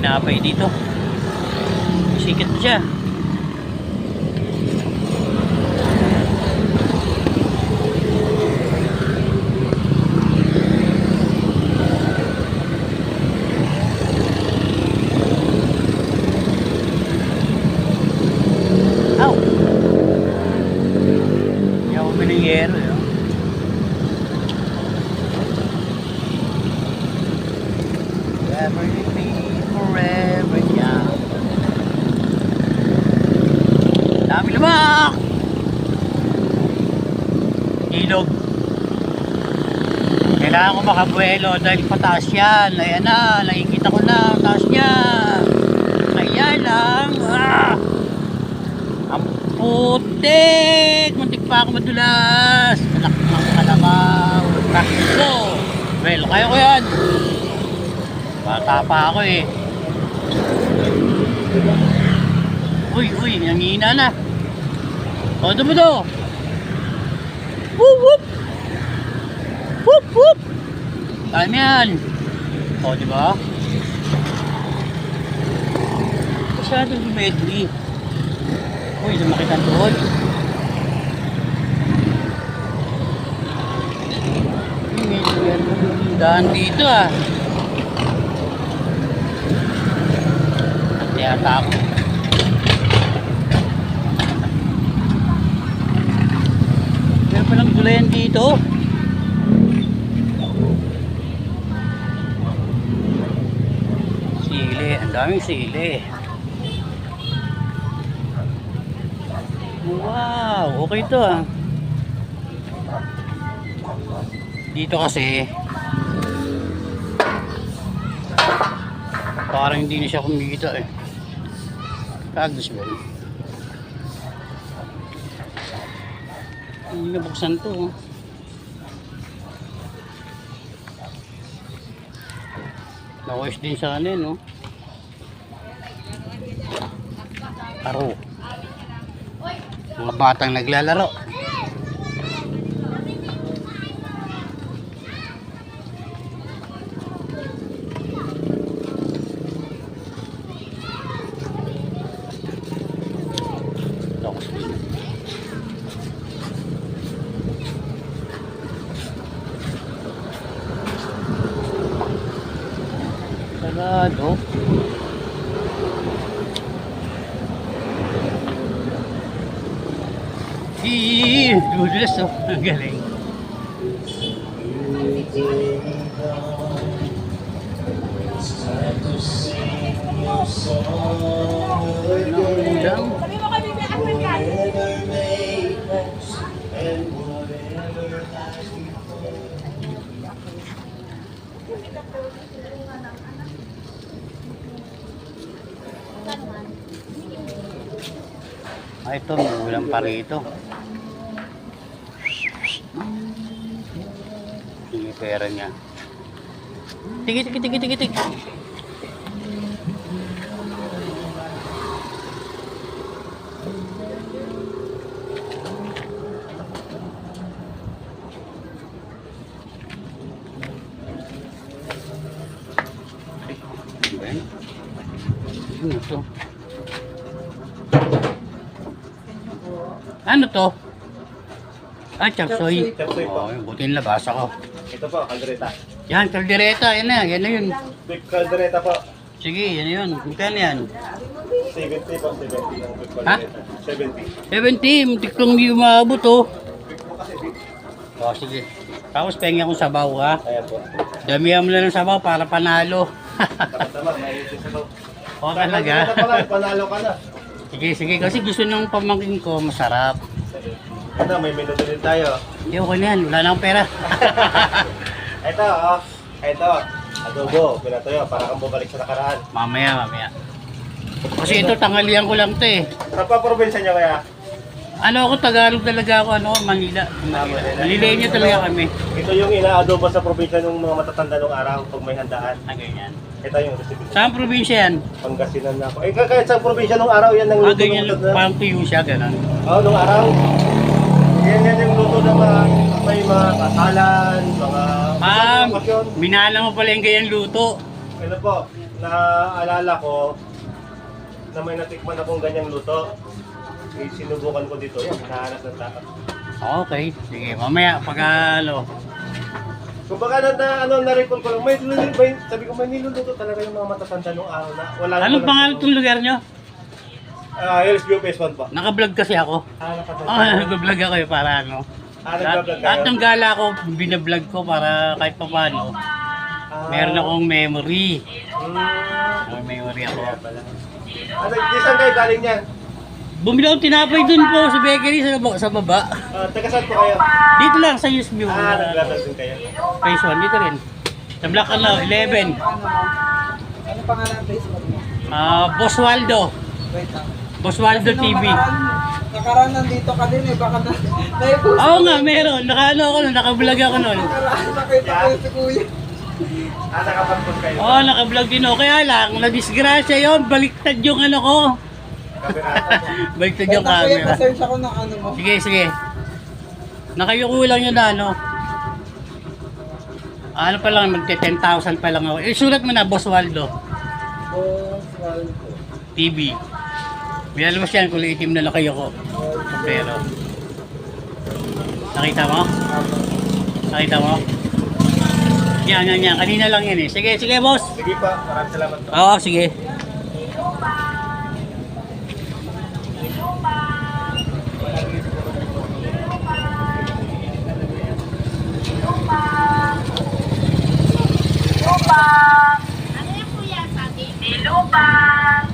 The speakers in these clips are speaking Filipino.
tinapay dito. Sikat na siya. Aw! Hindi ako pinayero eh. Forever with me, forever young. Dami lumak! Ilog. Kailangan ko makabuelo dahil pataas yan. Ayan na, nakikita ko na ang taas niya. Kaya lang, ang putik! Muntik pa ako madulas. Malaki mga kalabaw. Takbo! Well, kaya ko yan. Bata pa ako eh. Uy, nangihina na. Todo mo do. Whoop, whoop. Whoop, whoop. Dami yan. O, diba? Masyadong medley. Uy, sumakit ang tuhod. Daan dito ah. Yata ako. Meron palang gulayan dito. Sili, ang daming sili. Wow, okay to ah. Dito kasi parang hindi na siya kumikita eh. Kagos ba yun? Hindi na buksan to. Nakuis din sa kanin, no? Paro. Mga batang naglalaro. Sarado. Dulas oh. Ang galing. Sabi mo kami may akman yan. Ito, may ulam pa rito. Yung pera niya. Tik. Ano to? Ano to? Ah, chapsoy. Chapsoy po. Oh, buti nilabasa ko. Ito po, kaldereta. Yan, kaldereta. Yan na yun. Beef kaldereta po. Sige, yan yun. Magkano yan? 70 po, 70 lang beef Ha? kaldereta. 70. Muntik kong hindi umabot oh. Beef po kasi beef. Oh, sige. Tapos pengi akong sabaw ha. Ayan po. Damihan mo lang ng sabaw para panalo. Tama, mahilig sa sabaw. O talaga. Panalo ka na. Sige. Kasi gusto nung pamangkin ko masarap. Ito, may menu din tayo. Hindi okay na yan. Wala na akong pera. Ito, oh. Ito, adobo. Pinatoyo, para kang bumalik sa nakaraan. Mamaya. Kasi ito, tanghalian ko lang ito eh. Saan pa probinsya niya kaya? Ano ako, Tagalog talaga ako, Manila. Manileño talaga kami. Ito yung ina-adobo sa probinsya ng mga matatanda nung araw pag may handaan. Ah, ganyan. Ito yung recipe. Saan probinsya yan? Pangasinan na ako. Eh, kahit sa probinsya nung araw, yan ang Ah, luto ganyan. ng na. Parang tuyo siya, gano'n. Oo, nung araw. Yan yung luto na may mga kasalan, mga Ma'am, okasyon. minala mo pala yung ganyan luto. Ano po? naalala ko na may natikman akong ganyang luto. Sinubukan ko dito. Yan, hinahanap ng tao. Okay, sige. Mamaya, pag Kung baka na-recall ko lang, sabi ko may niluluto talaga yung mga matatanda nung araw na wala. Anong pangalan itong lugar nyo? Hills View Phase 1 po. Naka-vlog kasi ako. Nag-vlog ako para ano. Nag-vlog Lahat kayo? ng gala ko, binablog ko para kahit pa paano. Meron akong memory. May memory ako. Di saan kayo galing yan? Bumili akong tinapay dun po sa bakery sa baba. Taga saan po kayo? Dito lang sa Hills View. Nag-vlog din kayo. Phase 1, dito rin. Sa Black 11. Ano pangalan ng Facebook mo? Boss Waldo. Wait lang. Boss Waldo TV. Nakaraan nandito ka din eh, baka na-post. Oo nga, meron. Naka-vlog ako nun. Nakaraan nakita ko yung si Kuya. Nakapag-post kayo. Oo, naka-vlog din ako. Kaya lang, na-disgrasya yun. Baliktad yung ano ko. Baliktad yung Kuya, camera. pa-search ako ng ano mo. Sige. Nakayuko lang yun na ano. Ano pa lang, magte-10,000 pa lang ako. Sulat mo na, Boss Waldo Boss Waldo. TV. May alam mo siya, kulay itim na lakayo ko. Pero, nakita mo? Nakita mo? Yan. Kanina lang yan eh. Sige, boss. Sige pa, maraming salamat po. Oo, sige. Ano yung kuya sa akin? Nilubang!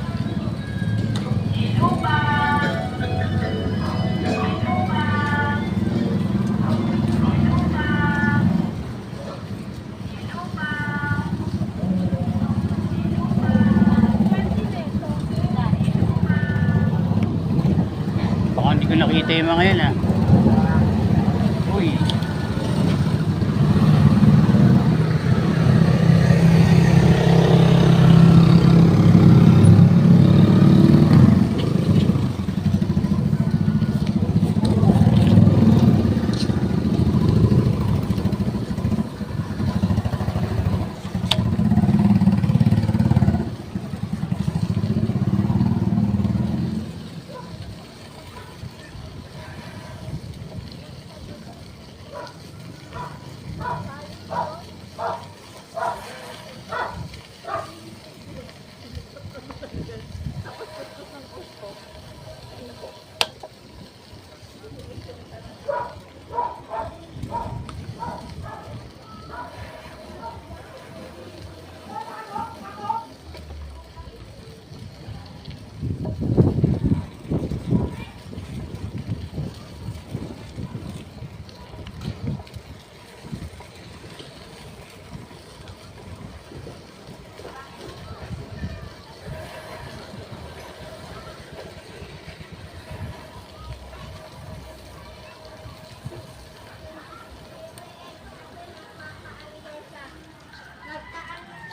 Baka hindi ko nakita yung mga yan ah. Uy.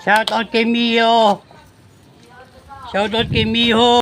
Shout out kay Mio. Shout out kay Miho.